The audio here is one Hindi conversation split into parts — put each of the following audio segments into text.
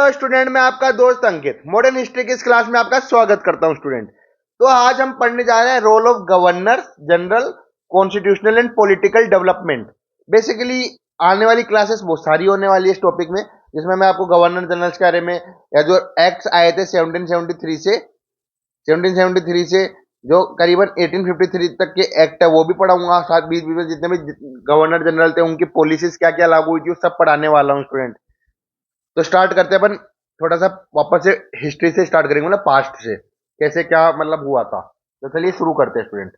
हेलो स्टूडेंट, मैं आपका दोस्त अंकित मॉडर्न हिस्ट्री की इस क्लास में आपका स्वागत करता हूं स्टूडेंट। तो आज हम पढ़ने जा रहे हैं role of governor general, constitutional and political development. Basically आने वाली क्लासेस बहुत सारी होने वाली है इस टॉपिक में, जिसमें मैं आपको गवर्नर जनरल के बारे में या जो एक्ट्स आए थे 1773 से जो करीबन 1853 तक के एक्ट है वो भी पढ़ाऊंगा। साथ बीच बीच में जितने भी गवर्नर जनरल थे उनकी पॉलिसीज क्या क्या लागू हुई थी वो सब पढ़ाने वाला हूँ स्टूडेंट। तो स्टार्ट करते हैं अपन थोड़ा सा वापस से हिस्ट्री से स्टार्ट करेंगे, मतलब पास्ट से कैसे क्या मतलब हुआ था। तो चलिए शुरू करते हैं स्टूडेंट।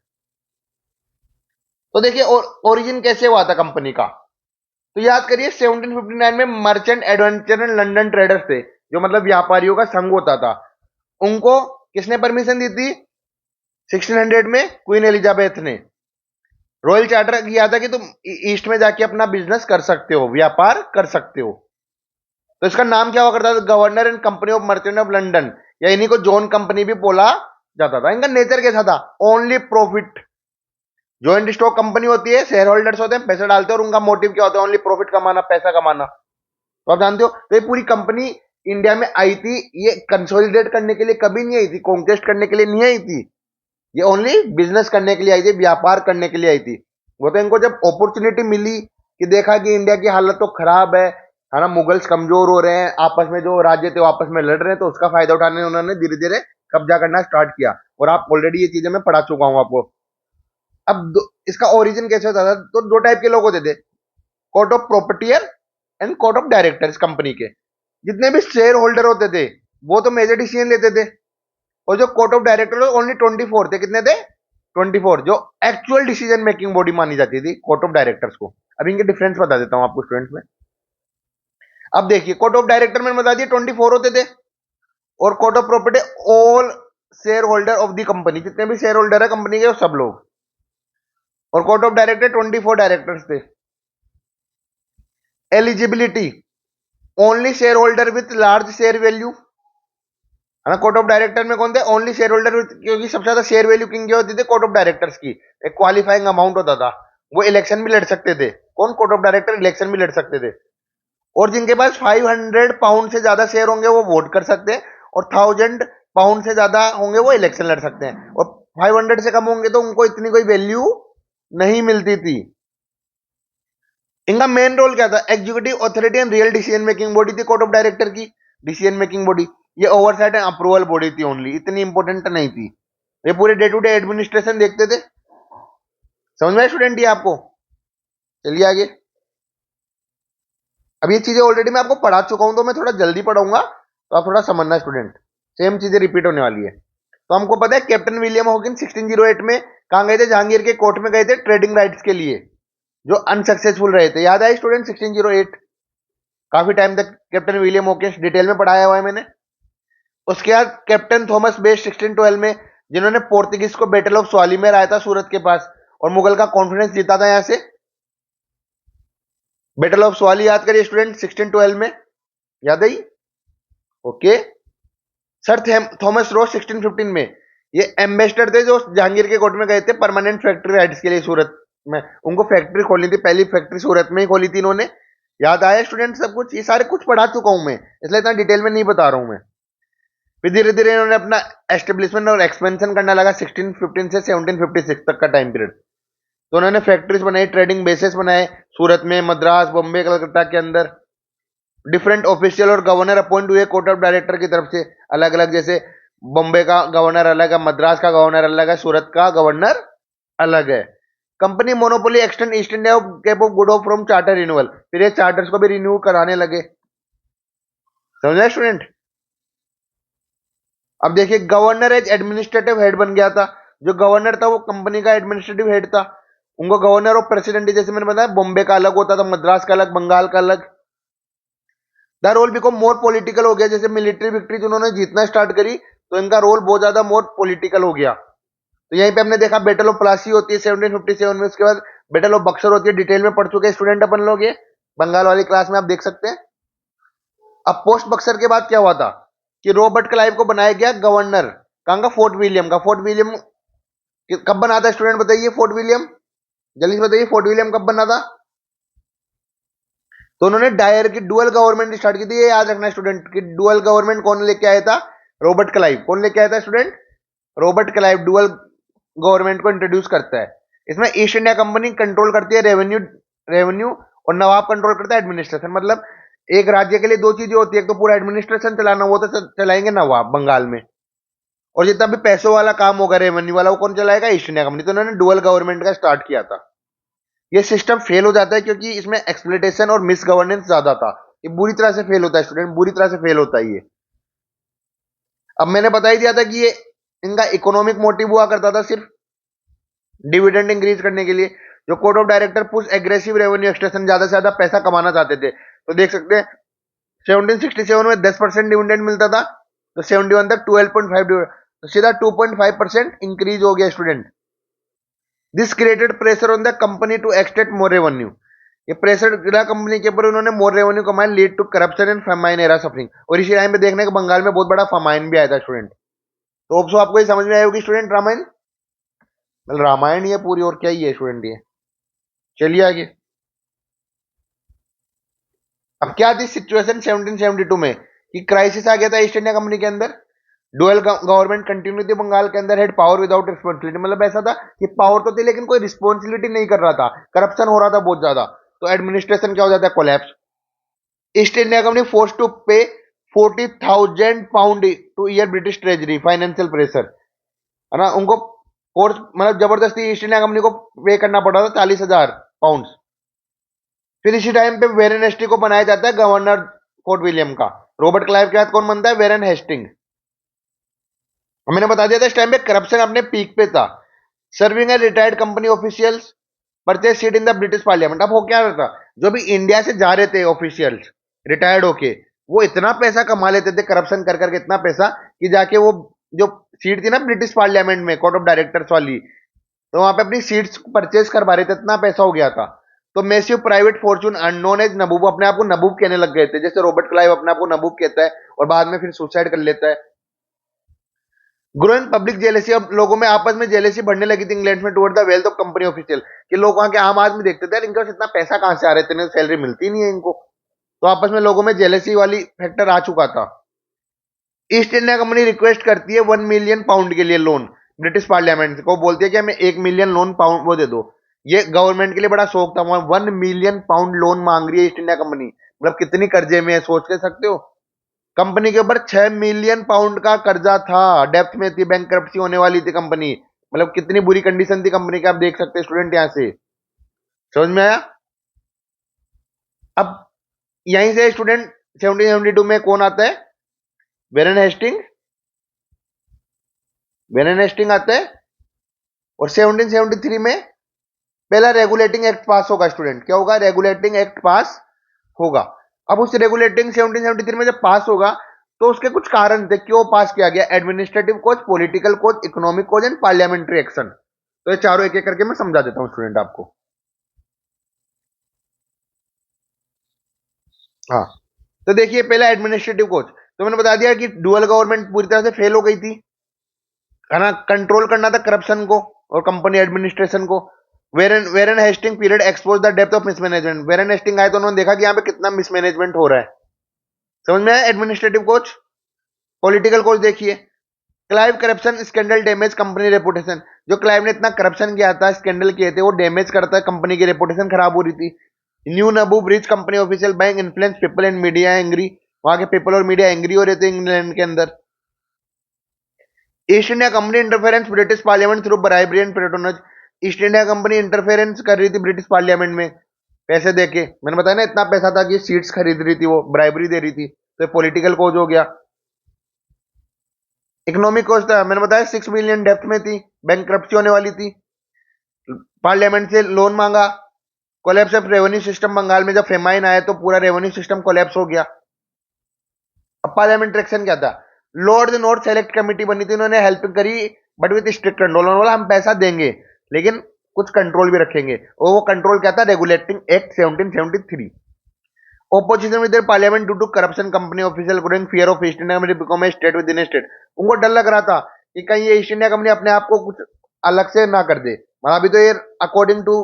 तो देखिए ओरिजिन कैसे हुआ था कंपनी का। तो याद करिए 1759 में merchant adventure and London traders थे, जो मतलब व्यापारियों का संघ होता था। उनको किसने परमिशन दी थी? 1600 में क्वीन एलिजाबेथ ने रॉयल चार्टर किया था कि तुम ईस्ट में जाके अपना बिजनेस कर सकते हो, व्यापार कर सकते हो। तो इसका नाम क्या हुआ करता था? Governor and company of merchant of London, या इन्हीं को जॉन कंपनी भी बोला जाता था। इनका नेचर कैसा था? Only profit. Joint stock company होती है, शेयर होल्डर्स होते हैं, पैसे डालते हैं और उनका मोटिव क्या होता है? ओनली प्रॉफिट कमाना, पैसा कमाना। तो आप जानते हो तो ये पूरी कंपनी इंडिया में आई थी, ये कंसोलिडेट करने के लिए कभी नहीं आई थी, कॉन्क्वेस्ट करने के लिए नहीं आई थी। ये ओनली बिजनेस करने के लिए आई थी, व्यापार करने के लिए आई थी। वो तो इनको जब अपॉर्चुनिटी मिली कि देखा कि इंडिया की हालत तो खराब है ना, मुगल्स कमजोर हो रहे हैं, आपस में जो राज्य थे वो आपस में लड़ रहे हैं, तो उसका फायदा उठाने उन्होंने धीरे धीरे कब्जा करना स्टार्ट किया। और आप ऑलरेडी ये चीजें मैं पढ़ा चुका हूं आपको। अब इसका ओरिजिन कैसे होता था? तो दो टाइप के लोग होते थे, court of proprietor and court of directors. Company के जितने भी शेयर होल्डर होते थे वो तो मेजर डिसीजन लेते थे, और जो कोर्ट ऑफ डायरेक्टर ओनली 24 थे। कितने थे? 24, जो एक्चुअल डिसीजन मेकिंग बॉडी मानी जाती थी कोर्ट ऑफ डायरेक्टर्स को। अब इनके डिफरेंस बता देता हूं आपको स्टूडेंट्स में। अब देखिए, कोर्ट ऑफ डायरेक्टर में बता दिए 24 होते थे, और court of property all share holder of the company, जितने भी शेयर होल्डर है कंपनी के वो सब लोग। और कोर्ट ऑफ डायरेक्टर 24 डायरेक्टर्स थे। Eligibility only share holder with large share value, है ना। कोर्ट ऑफ डायरेक्टर में कौन थे? ओनली शेयर होल्डर विथ, क्योंकि सबसे ज्यादा शेयर वैल्यू किंग होती थी कोर्ट ऑफ डायरेक्टर्स की। एक क्वालिफाइंग अमाउंट होता था, वो इलेक्शन भी लड़ सकते थे। कौन? कोर्ट ऑफ डायरेक्टर इलेक्शन भी लड़ सकते थे। और जिनके पास 500 पाउंड से ज्यादा शेयर होंगे वो वोट कर सकते हैं, और 1000 पाउंड से ज्यादा होंगे वो इलेक्शन लड़ सकते हैं। और 500 से कम होंगे तो उनको इतनी कोई वैल्यू नहीं मिलती थी। इनका मेन रोल क्या था? Executive authority and real decision making body थी कोर्ट ऑफ डायरेक्टर की, डिसीजन मेकिंग बॉडी। ये ओवरसाइट एंड अप्रूवल बॉडी थी ओनली, इतनी इंपॉर्टेंट नहीं थी। ये पूरे डे टू डे एडमिनिस्ट्रेशन देखते थे। समझ में स्टूडेंट ये आपको? चलिए आगे। अब ये चीजें ऑलरेडी मैं आपको पढ़ा चुका हूं, तो मैं थोड़ा जल्दी पढ़ाऊंगा, तो आप थोड़ा समझना स्टूडेंट। सेम चीजें रिपीट होने वाली है। तो हमको पता है कैप्टन विलियम हॉकिंस 1608 में कहां गए थे? जहांगीर के कोर्ट में गए थे ट्रेडिंग राइट्स के लिए, जो अनसक्सेसफुल रहे थे। याद है स्टूडेंट 1608? काफी टाइम तक कैप्टन विलियम हॉकिंस डिटेल में पढ़ाया हुआ है मैंने। उसके बाद कैप्टन थॉमस बेस 1612 में, जिन्होंने पोर्तुगीज को बैटल ऑफ स्वाली में हराया था सूरत के पास, और मुगल का कॉन्फिडेंस जीता था यहां से। बैटल ऑफ स्वाली याद करिए स्टूडेंट 1612 में, याद आई? ओके। सर थॉमस रोज 1615 में, ये एम्बेसडर थे जो जहांगीर के कोर्ट में गए थे परमानेंट फैक्ट्री राइट्स के लिए सूरत में। उनको फैक्ट्री खोलनी थी, पहली फैक्ट्री सूरत में ही खोली थी इन्होंने। याद आया स्टूडेंट सब कुछ? ये सारे कुछ पढ़ा चुका हूं मैं, इसलिए इतना डिटेल में नहीं बता रहा हूं मैं। फिर धीरे धीरे इन्होंने अपना एस्टेब्लिशमेंट और एक्सपेंशन करना लगा 1615 से 1756 तक का टाइम पीरियड। तो उन्होंने फैक्ट्रीज बनाई, ट्रेडिंग बेसेस बनाए सूरत में, मद्रास, बॉम्बे, कलकत्ता के अंदर। डिफरेंट ऑफिशियल और गवर्नर अपॉइंट हुए कोर्ट ऑफ डायरेक्टर की तरफ से अलग अलग, जैसे बॉम्बे का गवर्नर अलग है, मद्रास का गवर्नर अलग है, सूरत का गवर्नर अलग है। Company monopoly extend East India cape of good of from charter renewal, फिर ये चार्टर्स को भी रिन्यू कराने लगे। समझा स्टूडेंट? अब देखिए, गवर्नर एज एडमिनिस्ट्रेटिव हेड बन गया था। जो गवर्नर था वो कंपनी का एडमिनिस्ट्रेटिव हेड था। उनको गवर्नर और प्रेसिडेंट, जैसे मैंने बताया, बॉम्बे का अलग होता था, मद्रास का अलग, बंगाल का अलग। The role become more political हो गया, जैसे मिलिट्री विक्ट्रीज उन्होंने जीतना स्टार्ट करी तो इनका रोल बहुत ज्यादा मोर पॉलिटिकल हो गया। तो यहीं पे हमने देखा बैटल ऑफ प्लासी होती है 1757 में, उसके बाद बैटल ऑफ बक्सर होती है, डिटेल में पढ़ चुके हैं स्टूडेंट अपन लोग, ये बंगाल वाली क्लास में आप देख सकते हैं। अब पोस्ट बक्सर के बाद क्या हुआ था कि रॉबर्ट क्लाइव को बनाया गया गवर्नर। कहां का? फोर्ट विलियम का। फोर्ट विलियम कब बना था स्टूडेंट बताइए? फोर्ट विलियम जल्दी से बताइए, फोर्ट विलियम कब बना था? तो उन्होंने डायर की डुअल गवर्नमेंट स्टार्ट की थी। ये याद रखना स्टूडेंट कि डुअल गवर्नमेंट कौन लेके आया था? Robert Clive. कौन लेके आया था student? Robert Clive dual government को इंट्रोड्यूस करता है। इसमें ईस्ट इंडिया कंपनी कंट्रोल करती है रेवेन्यू रेवेन्यू और नवाब कंट्रोल करता है एडमिनिस्ट्रेशन। मतलब एक राज्य के लिए दो चीजें होती है, एक तो पूरा एडमिनिस्ट्रेशन चलाना, वो तो चलाएंगे नवाब बंगाल में, और जितना भी पैसों वाला काम होगा रेवेन्यू वाला वो कौन चलाएगा? East India company. तो उन्होंने डुअल गवर्नमेंट का स्टार्ट किया था। ये सिस्टम फेल हो जाता है क्योंकि इसमें एक्सप्लोइटेशन और मिस गवर्नेंस ज्यादा था। ये बुरी तरह से फेल होता है स्टूडेंट, बुरी तरह से फेल होता है ये। अब मैंने बता ही दिया था कि ये इनका इकोनॉमिक मोटिव हुआ करता था सिर्फ डिविडेंड इंक्रीज करने के लिए। जो court of director push aggressive revenue extraction, ज्यादा से ज्यादा पैसा कमाना चाहते थे। तो देख सकते हैं 1767 में 10% डिविडेंड मिलता था, तो 71 तक 12.5 डिविडेंड, तो सीधा 2.5% इंक्रीज हो गया student. This created pressure on the company to extract more revenue. ये प्रेशर गिरा कंपनी के ऊपर, उन्होंने मोर रेवेन्यू कमाया, lead to corruption and famine era suffering. और इसी टाइम पे देखने को बंगाल में बहुत बड़ा फमाइन भी आया था स्टूडेंट। तो होप्स आपको ये समझ में आई होगी स्टूडेंट रामायण। मतलब रामायण ये पूरी, और क्या ही है स्टूडेंट ये। चलिए आगे। अब क्या थी सिचुएशन 1772 में कि क्राइसिस आ गया था ईस्ट इंडिया कंपनी के अंदर। डुअल गवर्नमेंट कंटिन्यू थी बंगाल के अंदर, हेड पावर विदाउट रिस्पॉन्सिबिलिटी। मतलब ऐसा था कि पावर तो थी लेकिन कोई रिस्पॉन्सिबिलिटी नहीं कर रहा था, करप्शन हो रहा था बहुत ज्यादा। तो एडमिनिस्ट्रेशन क्या हो जाता है? Collapse. East India company force to pay 40,000 pound to year British treasury, financial pressure है ना उनको। फोर्स मतलब जबरदस्ती ईस्ट इंडिया कंपनी को पे करना पड़ा था 40,000 पाउंड। फिर इसी टाइम पे वेरन हेस्टिंग को बनाया जाता है गवर्नर फोर्ट विलियम का। रॉबर्ट क्लाइव के बाद कौन बनता है? Warren Hasting. मैंने बता दिया था इस टाइम पे करप्शन अपने पीक पे था। Serving as retired company officials purchase seat in the British parliament. अब हो क्या रहा था, जो भी इंडिया से जा रहे थे ऑफिशियल्स रिटायर्ड होके, वो इतना पैसा कमा लेते थे करप्शन कर करके, इतना पैसा कि जाके वो जो सीट थी ना ब्रिटिश पार्लियामेंट में कोर्ट ऑफ डायरेक्टर्स वाली, तो वहां पे अपनी सीट्स परचेज करवा रहे थे, इतना पैसा हो गया था। तो massive private fortune unknown as nabob, अपने आप को नबूब कहने लग गए थे, जैसे रॉबर्ट क्लाइव अपने आप को नबूब कहता है और बाद में फिर सुसाइड कर लेता है। ग्रोइंग पब्लिक जेलेसी, अब लोगों में आपस में जेलेसी बढ़ने लगी थी इंग्लैंड में toward the wealth of company official, कि लोग वहां के आम आदमी देखते थे इनके पास इतना पैसा कहां से आ रहा है, इतने सैलरी मिलती नहीं है इनको। तो आपस में लोगों में जेलेसी वाली फैक्टर आ चुका था। ईस्ट इंडिया कंपनी रिक्वेस्ट करती है 1 मिलियन पाउंड के लिए लोन ब्रिटिश पार्लियामेंट को, बोलती है कि हमें 1 मिलियन लोन पाउंड वो दे दो। ये गवर्नमेंट के लिए बड़ा शौक था, वहां 1 मिलियन पाउंड लोन मांग रही है ईस्ट इंडिया कंपनी। मतलब कितनी कर्जे में है सोच के सकते हो। कंपनी के ऊपर 6 मिलियन पाउंड का कर्जा था, डेप्थ में थी, बैंक होने वाली थी कंपनी। मतलब कितनी बुरी कंडीशन थी कंपनी की, आप देख सकते हैं स्टूडेंट यहां से। समझ में आया? अब यहीं से स्टूडेंट 1772 में कौन आता है? Warren Hasting. वेरन हेस्टिंग आता है। और 1773 में पहला रेगुलेटिंग एक्ट पास होगा स्टूडेंट। क्या होगा? रेगुलेटिंग एक्ट पास होगा। अब उस रेगुलेटिंग 1773 में जब पास होगा तो उसके कुछ कारण थे क्यों पास किया गया। Administrative cause, political cause, economic cause and parliamentary action. तो ये चारों एक एक करके मैं समझा देता हूं स्टूडेंट आपको। हाँ, तो देखिए पहला एडमिनिस्ट्रेटिव कोज, तो मैंने बता दिया कि डुअल गवर्नमेंट पूरी तरह से फेल हो गई थी, है ना। कंट्रोल करना था करप्शन को और कंपनी एडमिनिस्ट्रेशन को। Warren Warren Hasting period expose the depth of mismanagement. Warren Hasting आए तो उन्होंने देखा कि यहाँ पे कितना मिसमैनेजमेंट हो रहा है। समझ में आया? Administrative coach. पॉलिटिकल कोच देखिए, Clive corruption scandal damage company reputation. जो क्लाइव ने इतना करप्शन किया था, स्कैंडल किए थे, वो डैमेज करता है, कंपनी की रेपुटेशन खराब हो रही थी। New नबू bridge company official bank influence people and media angry. वहां के पीपल और मीडिया एंग्री हो रहे थे इंग्लैंड के अंदर। East India Company interference British parliament through bribery and patronage. East India Company interference कर रही थी ब्रिटिश पार्लियामेंट में पैसे देके। मैंने बताया ना इतना पैसा था कि सीट्स खरीद रही थी, वो ब्राइबरी दे रही थी। तो पॉलिटिकल कोज हो गया। इकोनॉमिक कोज था, मैंने बताया 6 मिलियन डेप्थ में थी, बैंक होने वाली थी, पार्लियामेंट से लोन मांगा। Collapse of revenue system, Bengal में जब फेमाइन आया तो पूरा रेवेन्यू सिस्टम कोलैप्स हो गया। अब पार्लियामेंट एक्शन क्या था? लॉर्ड नॉर्थ सेलेक्ट कमेटी बनी थी, उन्होंने हेल्प करी बट विद स्ट्रिक्ट कंट्रोल। उन्होंने बोला हम पैसा देंगे लेकिन कुछ कंट्रोल भी रखेंगे, और वो कंट्रोल क्या था? Regulating act 1773। Opposition with parliament due to corruption company official growing fear of East India company become a state within state. उनको डर लग रहा था कि कहीं ये ईस्ट इंडिया कंपनी अपने आप को कुछ अलग से ना कर दे। मतलब अभी तो ये अकॉर्डिंग टू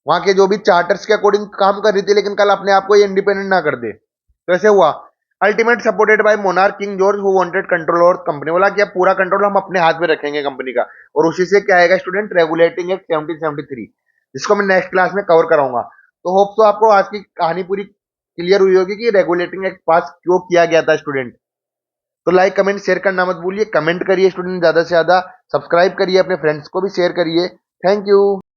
वहां के जो भी चार्टर्स के अकॉर्डिंग काम कर रही थी, लेकिन कल अपने आप को ये इंडिपेंडेंट ना कर दे। तो ऐसे हुआ। Ultimate supported by monarch king George who wanted control over company, बोला कि अब पूरा कंट्रोल हम अपने हाथ में रखेंगे कंपनी का। और उसी से क्या आएगा स्टूडेंट, रेगुलेटिंग एक्ट 1773, जिसको मैं नेक्स्ट क्लास में कवर कराऊंगा। तो होप तो आपको आज की कहानी पूरी क्लियर हुई होगी कि रेगुलेटिंग एक्ट पास क्यों किया गया था स्टूडेंट। तो लाइक कमेंट शेयर करना मत भूलिए, कमेंट करिए स्टूडेंट ज्यादा से ज्यादा, सब्सक्राइब करिए, अपने फ्रेंड्स को भी शेयर करिए। Thank you.